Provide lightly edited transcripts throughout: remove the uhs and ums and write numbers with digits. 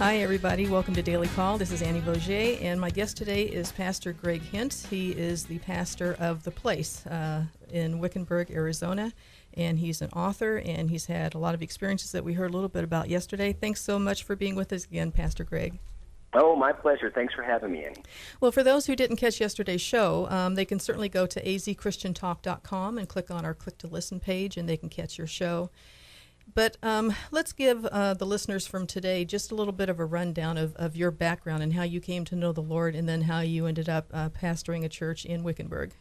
Hi, everybody. Welcome to Daily Call. This is Annie Vaugier, and my guest today is Pastor Greg Hintz. He is the pastor of The Place in Wickenburg, Arizona, and he's an author, and he's had a lot of experiences that we heard a little bit about yesterday. Thanks so much for being with us again, Pastor Greg. Oh, my pleasure. Thanks for having me, Annie. Well, for those who didn't catch yesterday's show, they can certainly go to azchristiantalk.com and click on our Click to Listen page, and they can catch your show. But let's give the listeners from today just a little bit of a rundown of your background and how you came to know the Lord, and then how you ended up pastoring a church in Wickenburg.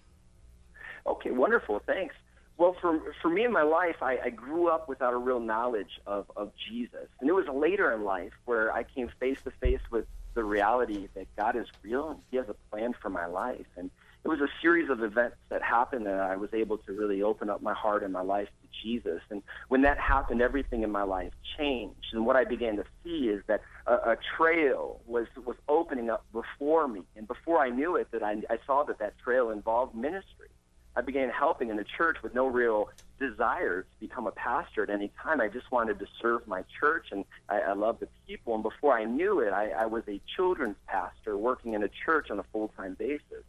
Okay, wonderful. Thanks. Well, for me in my life, I grew up without a real knowledge of Jesus. And it was later in life where I came face to face with the reality that God is real and He has a plan for my life. And it was a series of events that happened that I was able to really open up my heart and my life to Jesus. And when that happened, everything in my life changed. And what I began to see is that a trail was opening up before me. And before I knew it, that I saw that trail involved ministry. I began helping in the church with no real desire to become a pastor at any time. I just wanted to serve my church, and I loved the people. And before I knew it, I was a children's pastor working in a church on a full-time basis.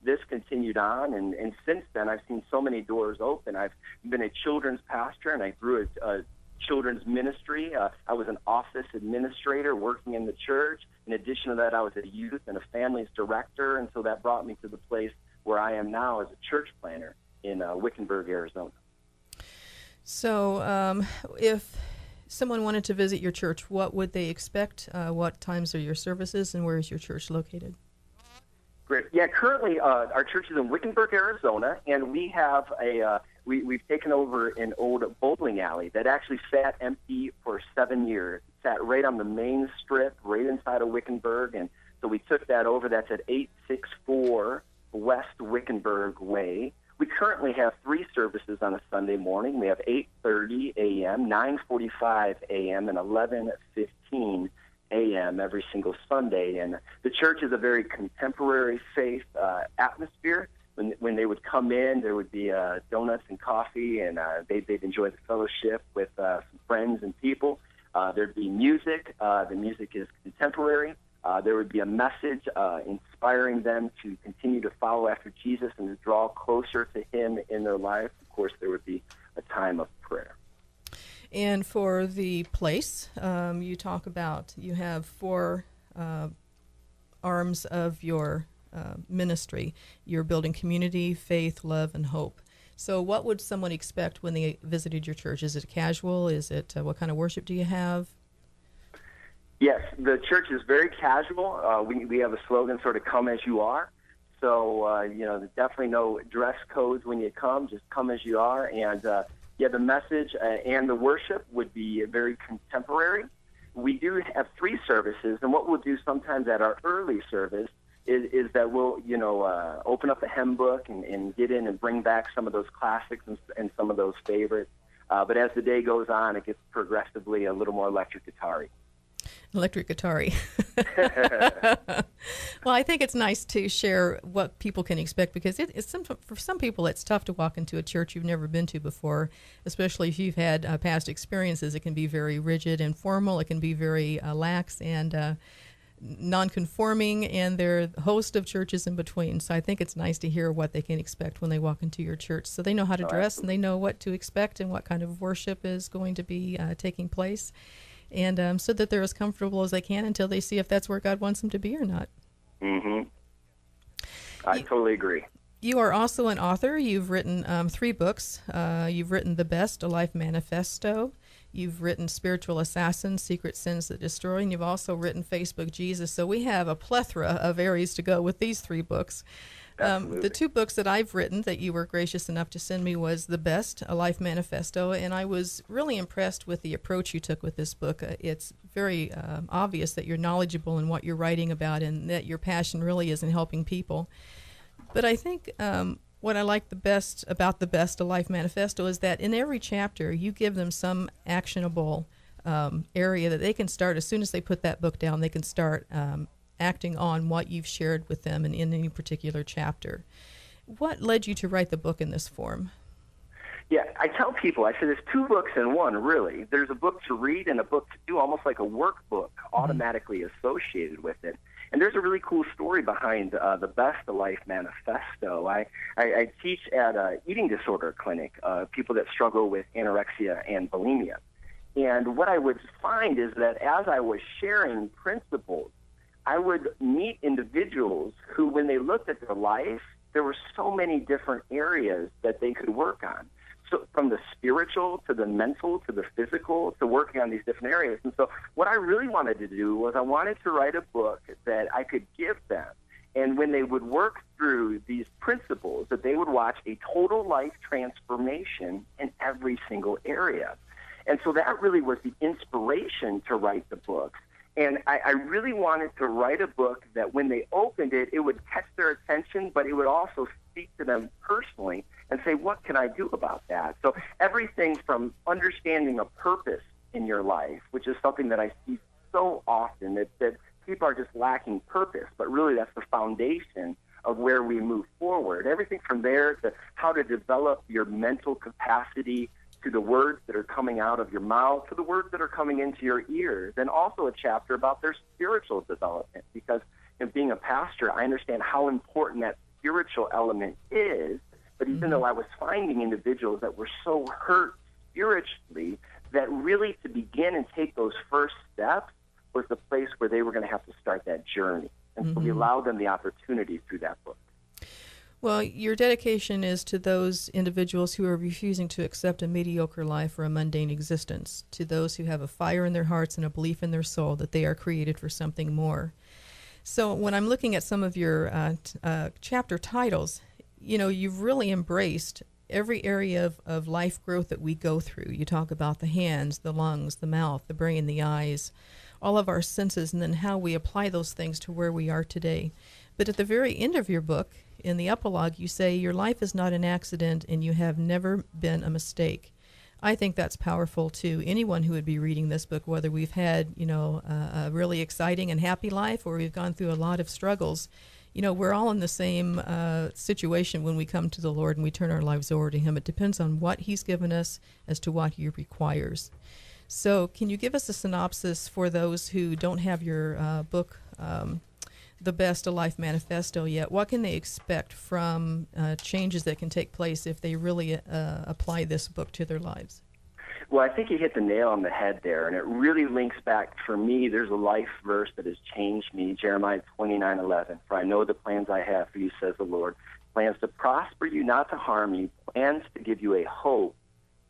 This continued on, and since then, I've seen so many doors open. I've been a children's pastor, and I grew a children's ministry. I was an office administrator working in the church. In addition to that, I was a youth and a families director, and so that brought me to the place where I am now as a church planner in Wickenburg, Arizona. So if someone wanted to visit your church, what would they expect? What times are your services, and where is your church located? Great. Yeah, currently our church is in Wickenburg, Arizona, and we have we've taken over an old bowling alley that actually sat empty for 7 years. It sat right on the main strip, right inside of Wickenburg, and so we took that over. That's at 864 West Wickenburg Way. We currently have 3 services on a Sunday morning. We have 8:30 a.m., 9:45 a.m., and 11:15 a.m. every single Sunday. And the church is a very contemporary faith atmosphere. When they would come in, there would be donuts and coffee, and they'd enjoy the fellowship with some friends and people. There'd be music. The music is contemporary. There would be a message inspiring them to continue to follow after Jesus and to draw closer to Him in their life. Of course, there would be a time of prayer. And for the place, you talk about you have 4 arms of your ministry. You're building community, faith, love, and hope. So what would someone expect when they visited your church? Is it casual? Is it what kind of worship do you have? Yes, the church is very casual. We have a slogan, sort of come as you are. So, there's definitely no dress codes when you come. Just come as you are. And, the message and the worship would be very contemporary. We do have 3 services, and what we'll do sometimes at our early service is that we'll, open up a hymn book and get in and bring back some of those classics and some of those favorites. But as the day goes on, it gets progressively a little more electric guitar-y. Electric guitar-y. Well, I think it's nice to share what people can expect, because for some people it's tough to walk into a church you've never been to before, especially if you've had past experiences. It can be very rigid and formal. It can be very lax and non-conforming, and there are a host of churches in between. So I think it's nice to hear what they can expect when they walk into your church, so they know how to dress and they know what to expect and what kind of worship is going to be taking place. And so that they're as comfortable as they can until they see if that's where God wants them to be or not. Mm-hmm. I totally agree. You are also an author. You've written 3 books. You've written The Best, a Life Manifesto. You've written Spiritual Assassins, Secret Sins That Destroy, and you've also written Facebook Jesus. So we have a plethora of areas to go with these 3 books. The 2 books that I've written that you were gracious enough to send me was The Best, a Life Manifesto, and I was really impressed with the approach you took with this book. It's very obvious that you're knowledgeable in what you're writing about and that your passion really is in helping people. But I think what I like the best about The Best, a Life Manifesto is that in every chapter you give them some actionable area that they can start. As soon as they put that book down, they can start acting on what you've shared with them in any particular chapter. What led you to write the book in this form? Yeah, I tell people, I say there's two books in one, really. There's a book to read and a book to do, almost like a workbook automatically associated with it. And there's a really cool story behind the Best of Life Manifesto. I teach at an eating disorder clinic, people that struggle with anorexia and bulimia. And what I would find is that as I was sharing principles, I would meet individuals who, when they looked at their life, there were so many different areas that they could work on. So from the spiritual to the mental to the physical to working on these different areas. And so what I really wanted to do was I wanted to write a book that I could give them. And when they would work through these principles, that they would watch a total life transformation in every single area. And so that really was the inspiration to write the book. And I really wanted to write a book that when they opened it, it would catch their attention, but it would also speak to them personally and say, what can I do about that? So everything from understanding a purpose in your life, which is something that I see so often, that people are just lacking purpose, but really that's the foundation of where we move forward. Everything from there to how to develop your mental capacity, to the words that are coming out of your mouth, to the words that are coming into your ears, and also a chapter about their spiritual development. Because in being a pastor, I understand how important that spiritual element is, but even though I was finding individuals that were so hurt spiritually, that really to begin and take those first steps was the place where they were going to have to start that journey. And so we allowed them the opportunity through that book. Well, your dedication is to those individuals who are refusing to accept a mediocre life or a mundane existence, to those who have a fire in their hearts and a belief in their soul that they are created for something more. So when I'm looking at some of your chapter titles, you know, you've really embraced every area of life growth that we go through. You talk about the hands, the lungs, the mouth, the brain, the eyes, all of our senses, and then how we apply those things to where we are today. But at the very end of your book, in the epilogue, you say your life is not an accident and you have never been a mistake. I think that's powerful to anyone who would be reading this book, whether we've had, you know, a really exciting and happy life or we've gone through a lot of struggles. You know, we're all in the same situation when we come to the Lord and we turn our lives over to Him. It depends on what He's given us as to what He requires. So can you give us a synopsis for those who don't have your book, The Best of Life Manifesto yet? What can they expect from changes that can take place if they really apply this book to their lives? Well, I think you hit the nail on the head there, and it really links back, for me, there's a life verse that has changed me, Jeremiah 29:11. For I know the plans I have for you, says the Lord, plans to prosper you, not to harm you, plans to give you a hope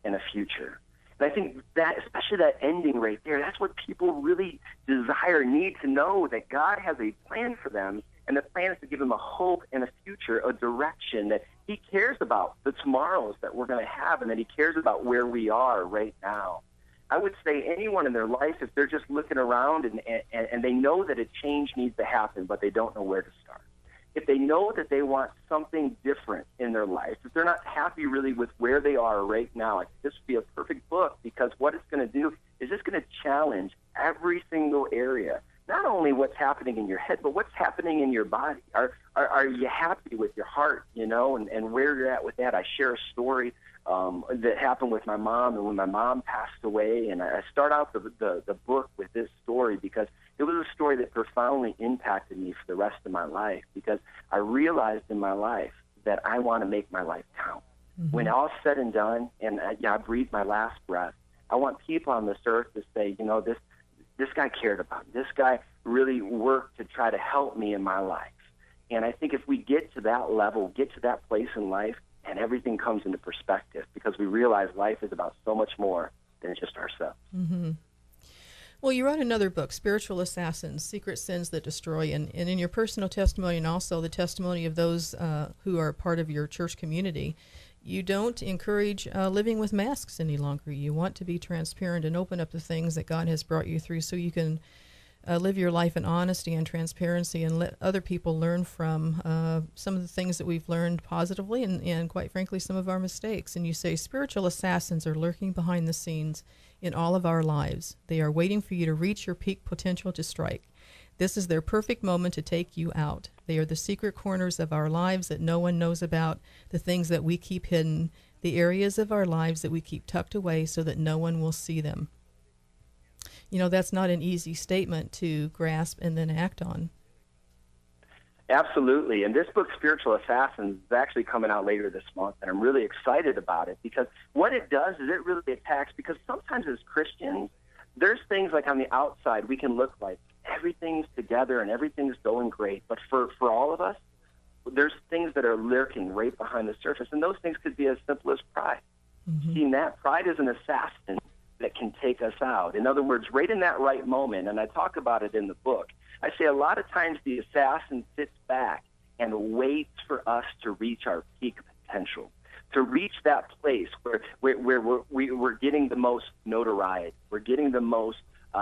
and a future. And I think that, especially that ending right there, that's what people really desire, need to know, that God has a plan for them, and the plan is to give them a hope and a future, a direction, that He cares about the tomorrows that we're going to have, and that He cares about where we are right now. I would say anyone in their life, if they're just looking around and they know that a change needs to happen, but they don't know where to start. If they know that they want something different in their life, if they're not happy really with where they are right now, I think this would be a perfect book, because what it's going to do is it's going to challenge every single area. Not only what's happening in your head, but what's happening in your body. Are you happy with your heart, you know, and where you're at with that? I share a story that happened with my mom, and when my mom passed away, and I start out the book with this story because it was a story that profoundly impacted me for the rest of my life, because I realized in my life that I want to make my life count. Mm-hmm. When all's said and done, and I breathe my last breath, I want people on this earth to say, you know, this guy cared about me. This guy really worked to try to help me in my life. And I think if we get to that level, get to that place in life, and everything comes into perspective, because we realize life is about so much more than just ourselves. Mm-hmm. Well, you wrote another book, Spiritual Assassins, Secret Sins That Destroy, and in your personal testimony and also the testimony of those who are part of your church community, you don't encourage living with masks any longer. You want to be transparent and open up the things that God has brought you through so you can live your life in honesty and transparency and let other people learn from some of the things that we've learned positively and quite frankly, some of our mistakes. And you say spiritual assassins are lurking behind the scenes in all of our lives. They are waiting for you to reach your peak potential to strike. This is their perfect moment to take you out. They are the secret corners of our lives that no one knows about, the things that we keep hidden, the areas of our lives that we keep tucked away so that no one will see them. You know, that's not an easy statement to grasp and then act on. Absolutely. And this book, Spiritual Assassins, is actually coming out later this month, and I'm really excited about it because what it does is it really attacks, because sometimes as Christians, there's things like on the outside we can look like everything's together and everything's going great, but for all of us, there's things that are lurking right behind the surface, and those things could be as simple as pride. Mm-hmm. Seeing that pride is an assassin that can take us out. In other words, right in that right moment, and I talk about it in the book, I say a lot of times the assassin sits back and waits for us to reach our peak potential, to reach that place where we're getting the most notoriety, we're getting the most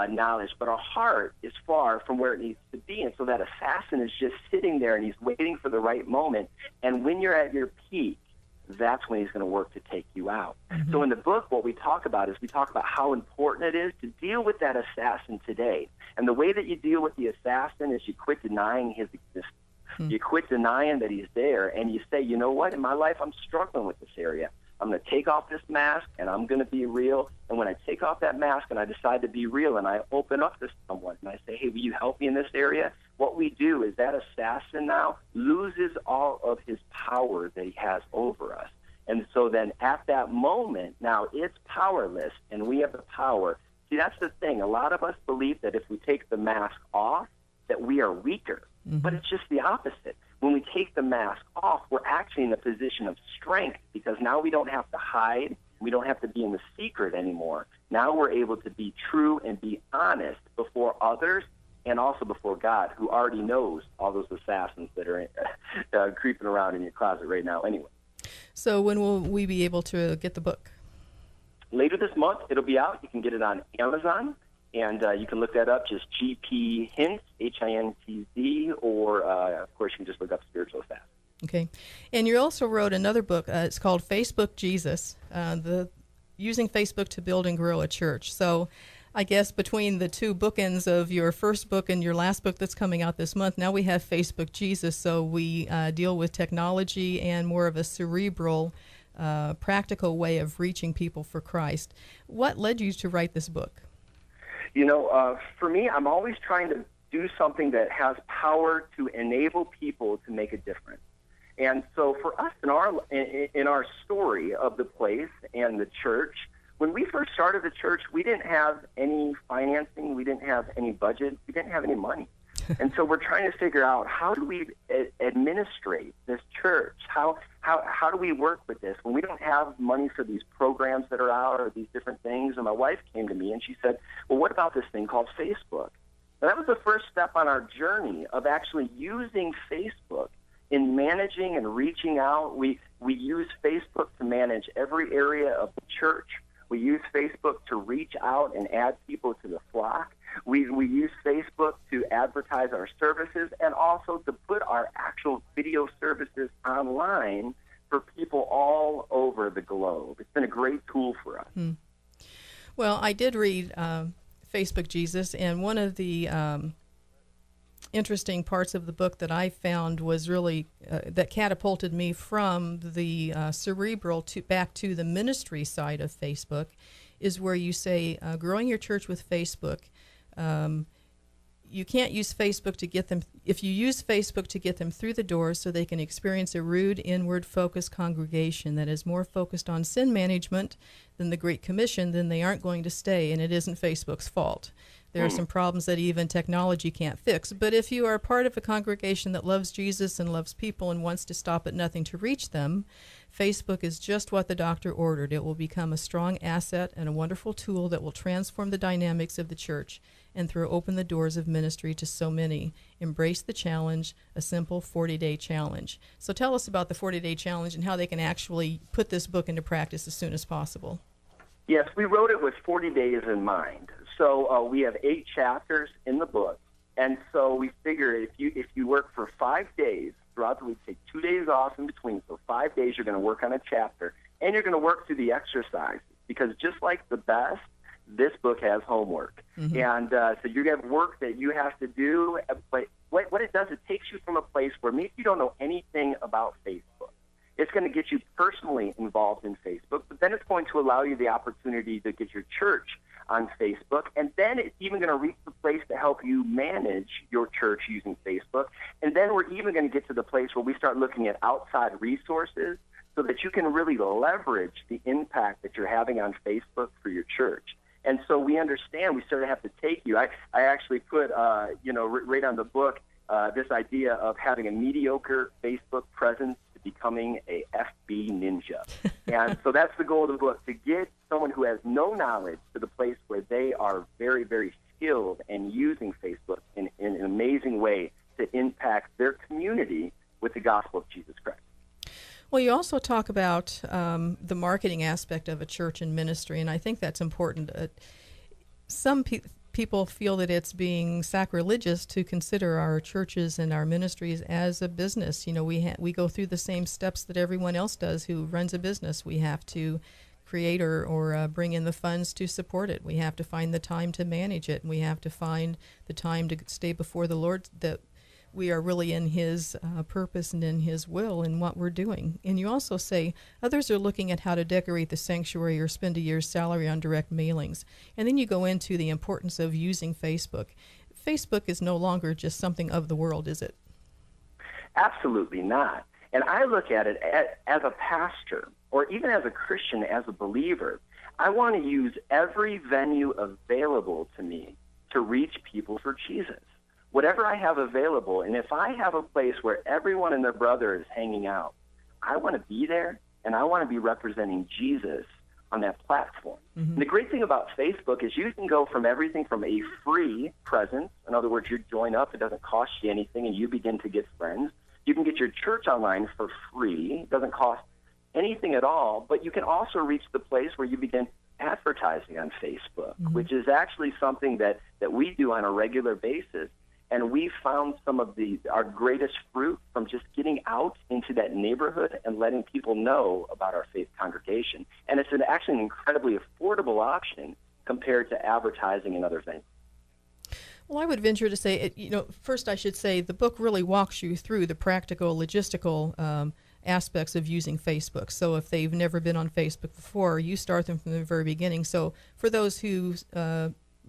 knowledge, but our heart is far from where it needs to be. And so that assassin is just sitting there and he's waiting for the right moment. And when you're at your peak, that's when he's going to work to take you out. Mm-hmm. So in the book, what we talk about is we talk about how important it is to deal with that assassin today. And the way that you deal with the assassin is you quit denying his existence. Mm-hmm. You quit denying that he's there, and you say, you know what, in my life I'm struggling with this area. I'm going to take off this mask, and I'm going to be real. And when I take off that mask and I decide to be real and I open up to someone and I say, hey, will you help me in this area? What we do is that assassin now loses all of his power that he has over us. And so then at that moment, now it's powerless, and we have the power. See, that's the thing. A lot of us believe that if we take the mask off, that we are weaker. Mm-hmm. But it's just the opposite. When we take the mask off, we're actually in a position of strength, because now we don't have to hide. We don't have to be in the secret anymore. Now we're able to be true and be honest before others and also before God, who already knows all those assassins that are creeping around in your closet right now anyway. So when will we be able to get the book? Later this month, it'll be out. You can get it on Amazon. And you can look that up, just GP Hintz, Hintz, or, of course, you can just look up Spiritual Assassin. Okay. And you also wrote another book. It's called Facebook Jesus, Using Facebook to Build and Grow a Church. So I guess between the two bookends of your first book and your last book that's coming out this month, now we have Facebook Jesus. So we deal with technology and more of a cerebral, practical way of reaching people for Christ. What led you to write this book? You know, for me, I'm always trying to do something that has power to enable people to make a difference. And so for us in our story of the place and the church, when we first started the church, we didn't have any financing, we didn't have any budget, we didn't have any money. And so we're trying to figure out, how do we administrate this church? How do we work with this when we don't have money for these programs that are out or these different things? And my wife came to me and she said, well, what about this thing called Facebook? And that was the first step on our journey of actually using Facebook in managing and reaching out. We use Facebook to manage every area of the church. We use Facebook to reach out and add people to the flock. We use Facebook to advertise our services and also to put our actual video services online for people all over the globe. It's been a great tool for us. Well, I did read Facebook Jesus, and one of the interesting parts of the book that I found was really that catapulted me from the cerebral back to the ministry side of Facebook is where you say growing your church with Facebook. You can't use Facebook to get them. If you use Facebook to get them through the door so they can experience a rude, inward-focused congregation that is more focused on sin management than the Great Commission, then they aren't going to stay, and it isn't Facebook's fault. There are some problems that even technology can't fix. But if you are part of a congregation that loves Jesus and loves people and wants to stop at nothing to reach them, Facebook is just what the doctor ordered. It will become a strong asset and a wonderful tool that will transform the dynamics of the church and throw open the doors of ministry to so many. Embrace the challenge, a simple 40-day challenge. So tell us about the 40-day challenge and how they can actually put this book into practice as soon as possible. Yes, we wrote it with 40 days in mind. So we have 8 chapters in the book, and so we figure if you work for 5 days throughout the week, take 2 days off in between, so 5 days you're going to work on a chapter, and you're going to work through the exercises, because just like the best, this book has homework. Mm-hmm. And so you have work that you have to do. But what it does, it takes you from a place where maybe you don't know anything about Facebook. It's going to get you personally involved in Facebook, but then it's going to allow you the opportunity to get your church on Facebook, and then it's even going to reach the place to help you manage your church using Facebook. And then we're even going to get to the place where we start looking at outside resources so that you can really leverage the impact that you're having on Facebook for your church. And so we understand we sort of have to take you. I actually put, right on the book, this idea of having a mediocre Facebook presence to becoming a FB ninja. And so that's the goal of the book, to get someone who has no knowledge to the place where they are very, very skilled and using Facebook in an amazing way to impact their community with the gospel of Jesus Christ. Well, you also talk about the marketing aspect of a church and ministry, and I think that's important. Some people feel that it's being sacrilegious to consider our churches and our ministries as a business. We go through the same steps that everyone else does who runs a business. We have to create or bring in the funds to support it. We have to find the time to manage it, and we have to find the time to stay before the Lord, that we are really in His purpose and in His will in what we're doing. And you also say others are looking at how to decorate the sanctuary or spend a year's salary on direct mailings. And then you go into the importance of using Facebook. Facebook is no longer just something of the world, is it? Absolutely not. And I look at it as a pastor, or even as a Christian, as a believer. I want to use every venue available to me to reach people for Jesus. Whatever I have available, and if I have a place where everyone and their brother is hanging out, I want to be there, and I want to be representing Jesus on that platform. Mm-hmm. And the great thing about Facebook is you can go from everything from a free presence, in other words, you join up, it doesn't cost you anything, and you begin to get friends. You can get your church online for free. It doesn't cost anything at all, but you can also reach the place where you begin advertising on Facebook, mm-hmm. which is actually something that we do on a regular basis. And we found some of our greatest fruit from just getting out into that neighborhood and letting people know about our faith congregation. And it's actually an incredibly affordable option compared to advertising and other things. Well, I would venture to say, first I should say the book really walks you through the practical, logistical aspects of using Facebook. So if they've never been on Facebook before, you start them from the very beginning. So for those who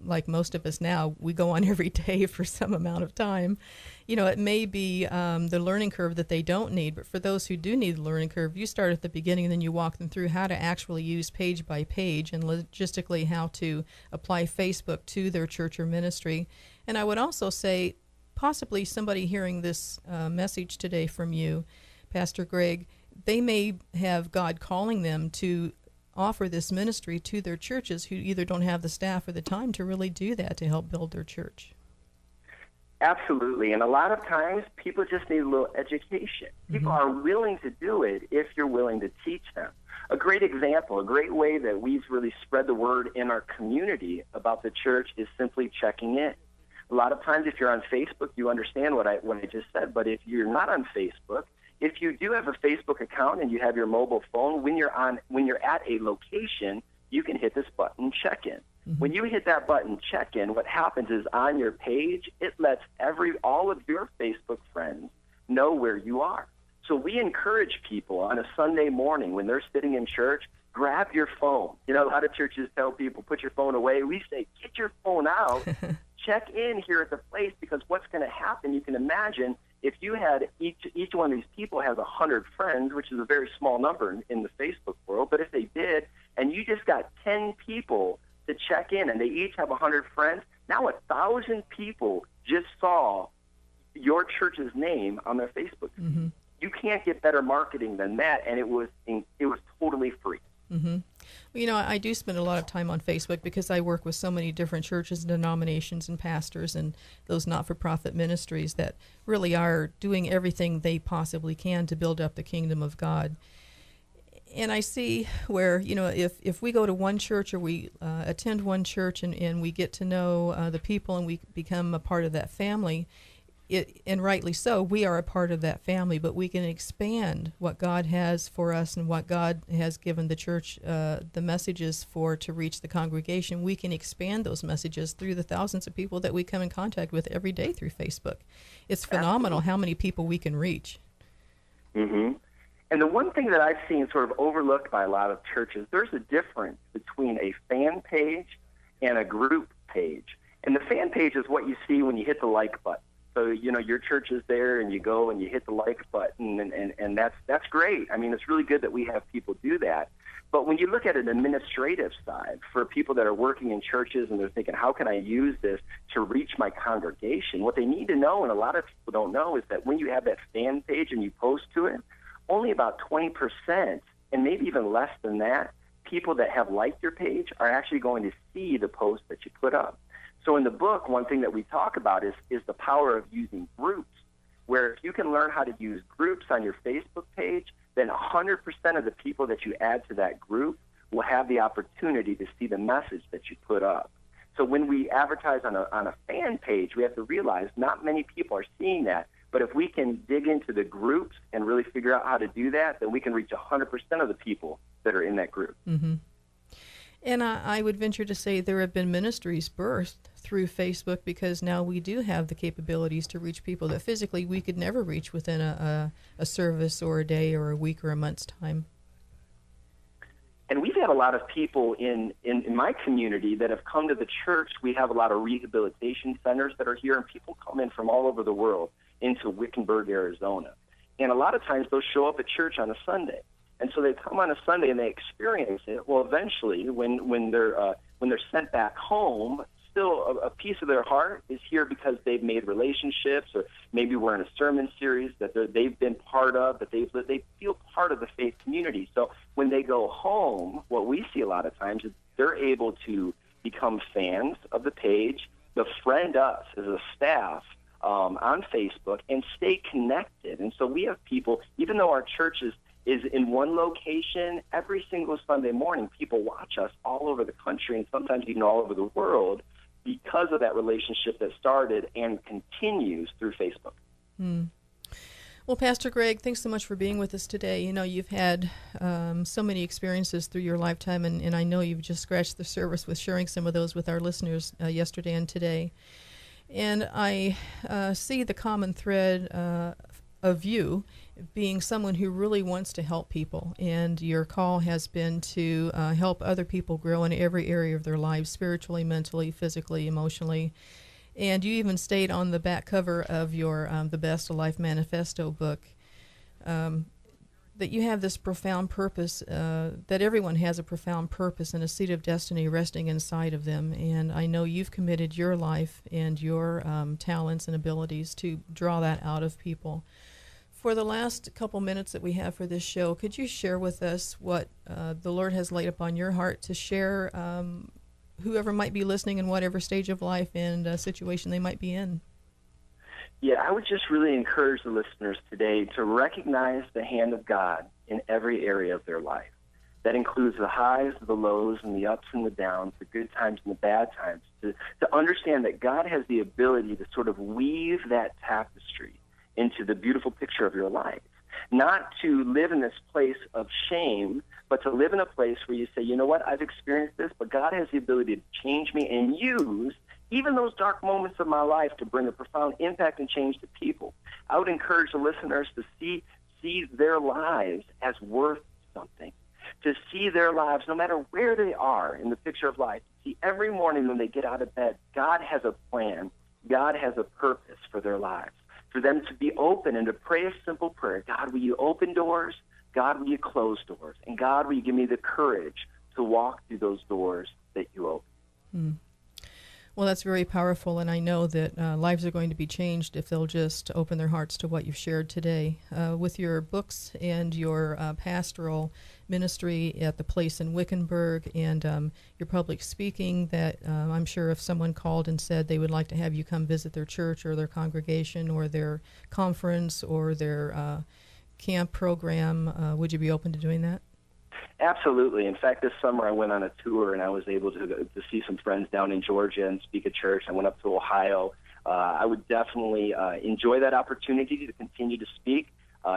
like most of us now, we go on every day for some amount of time. It may be the learning curve that they don't need, but for those who do need the learning curve, you start at the beginning and then you walk them through how to actually use page by page and logistically how to apply Facebook to their church or ministry. And I would also say possibly somebody hearing this message today from you, Pastor Greg, they may have God calling them to offer this ministry to their churches who either don't have the staff or the time to really do that to help build their church. Absolutely. And a lot of times people just need a little education. People are willing to do it if you're willing to teach them. A great example, a great way that we've really spread the word in our community about the church is simply checking in. A lot of times if you're on Facebook, you understand what I just said. But if you're not on Facebook, if you do have a Facebook account and you have your mobile phone, when you're at a location, you can hit this button, check in. Mm-hmm. When you hit that button, check in, what happens is on your page, it lets all of your Facebook friends know where you are. So we encourage people on a Sunday morning when they're sitting in church, grab your phone. A lot of churches tell people, put your phone away. We say, get your phone out, check in here at the place, because what's going to happen, you can imagine, if you had each one of these people has 100 friends, which is a very small number in the Facebook world, but if they did, and you just got 10 people to check in, and they each have 100 friends, now 1,000 people just saw your church's name on their Facebook. Mm-hmm. You can't get better marketing than that, and it was totally free. Mm-hmm. Well, I do spend a lot of time on Facebook because I work with so many different churches and denominations and pastors and those not-for-profit ministries that really are doing everything they possibly can to build up the kingdom of God. And I see where, if we go to one church or we attend one church and we get to know the people and we become a part of that family, and rightly so, we are a part of that family, but we can expand what God has for us and what God has given the church, the messages for to reach the congregation. We can expand those messages through the thousands of people that we come in contact with every day through Facebook. It's phenomenal how many people we can reach. Mm-hmm. And the one thing that I've seen sort of overlooked by a lot of churches, there's a difference between a fan page and a group page. And the fan page is what you see when you hit the like button. So, your church is there and you go and you hit the like button and that's great. I mean, it's really good that we have people do that. But when you look at an administrative side for people that are working in churches and they're thinking, how can I use this to reach my congregation? What they need to know, and a lot of people don't know, is that when you have that fan page and you post to it, only about 20%, and maybe even less than that, people that have liked your page are actually going to see the post that you put up. So in the book, one thing that we talk about is the power of using groups, where if you can learn how to use groups on your Facebook page, then 100% of the people that you add to that group will have the opportunity to see the message that you put up. So when we advertise on a fan page, we have to realize not many people are seeing that. But if we can dig into the groups and really figure out how to do that, then we can reach 100% of the people that are in that group. Mm-hmm. And I would venture to say there have been ministries birthed through Facebook because now we do have the capabilities to reach people that physically we could never reach within a service or a day or a week or a month's time. And we've had a lot of people in my community that have come to the church. We have a lot of rehabilitation centers that are here, and people come in from all over the world into Wickenburg, Arizona. And a lot of times they'll show up at church on a Sunday. And so they come on a Sunday and they experience it. Well, eventually, when they're sent back home, still a piece of their heart is here because they've made relationships, or maybe we're in a sermon series that they've been part of, that they feel part of the faith community. So when they go home, what we see a lot of times is they're able to become fans of the page, befriend us as a staff on Facebook, and stay connected. And so we have people, even though our church is in one location, every single Sunday morning, people watch us all over the country and sometimes even all over the world because of that relationship that started and continues through Facebook. Well, Pastor Greg, thanks so much for being with us today. You've had so many experiences through your lifetime, and I know you've just scratched the surface with sharing some of those with our listeners yesterday and today. And I see the common thread of you being someone who really wants to help people, and your call has been to help other people grow in every area of their lives, spiritually, mentally, physically, emotionally. And you even stayed on the back cover of your The Best of Life Manifesto book, that you have this profound purpose, that everyone has a profound purpose and a seed of destiny resting inside of them. And I know you've committed your life and your talents and abilities to draw that out of people. For the last couple minutes that we have for this show, could you share with us what the Lord has laid upon your heart to share whoever might be listening in whatever stage of life and situation they might be in? Yeah, I would just really encourage the listeners today to recognize the hand of God in every area of their life. That includes the highs, the lows, and the ups and the downs, the good times and the bad times, to understand that God has the ability to sort of weave that tapestry into the beautiful picture of your life. Not to live in this place of shame, but to live in a place where you say, you know what, I've experienced this, but God has the ability to change me and use even those dark moments of my life to bring a profound impact and change to people. I would encourage the listeners to see their lives as worth something, to see their lives, no matter where they are in the picture of life, see every morning when they get out of bed, God has a plan, God has a purpose for their lives. For them to be open and to pray a simple prayer. God, will you open doors? God, will you close doors? And God, will you give me the courage to walk through those doors that you open? Well, that's very powerful, and I know that lives are going to be changed if they'll just open their hearts to what you've shared today. With your books and your pastoral ministry at the place in Wickenburg and your public speaking, that I'm sure if someone called and said they would like to have you come visit their church or their congregation or their conference or their camp program, would you be open to doing that? Absolutely. In fact, this summer I went on a tour and I was able to see some friends down in Georgia and speak at church. I went up to Ohio I would definitely enjoy that opportunity to continue to speak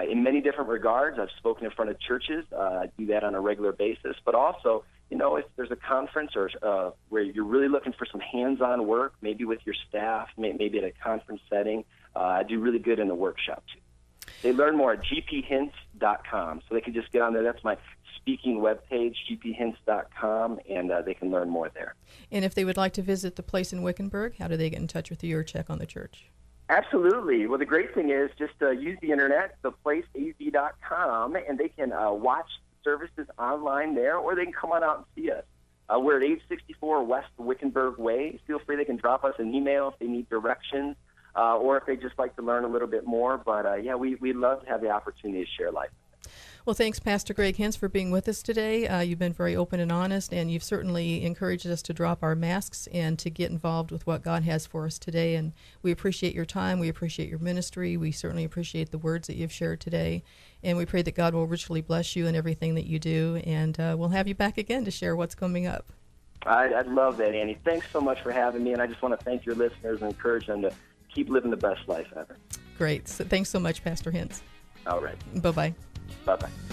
in many different regards. I've spoken in front of churches. I do that on a regular basis. But also, if there's a conference or where you're really looking for some hands-on work, maybe with your staff, maybe at a conference setting, I do really good in the workshop, too. They learn more at gphintz.com. So they can just get on there. That's my speaking webpage, gphintz.com, and they can learn more there. And if they would like to visit the place in Wickenburg, how do they get in touch with you or check on the church? Absolutely. Well, the great thing is just use the internet, theplaceaz.com, and they can watch services online there, or they can come on out and see us. We're at 864 West Wickenburg Way. Feel free, they can drop us an email if they need directions, or if they just like to learn a little bit more. But, we'd love to have the opportunity to share life. Well, thanks, Pastor Greg Hintz, for being with us today. You've been very open and honest, and you've certainly encouraged us to drop our masks and to get involved with what God has for us today. And we appreciate your time. We appreciate your ministry. We certainly appreciate the words that you've shared today. And we pray that God will richly bless you in everything that you do. And we'll have you back again to share what's coming up. I'd love that, Annie. Thanks so much for having me. And I just want to thank your listeners and encourage them to keep living the best life ever. Great. So thanks so much, Pastor Hintz. All right. Bye-bye. Bye-bye.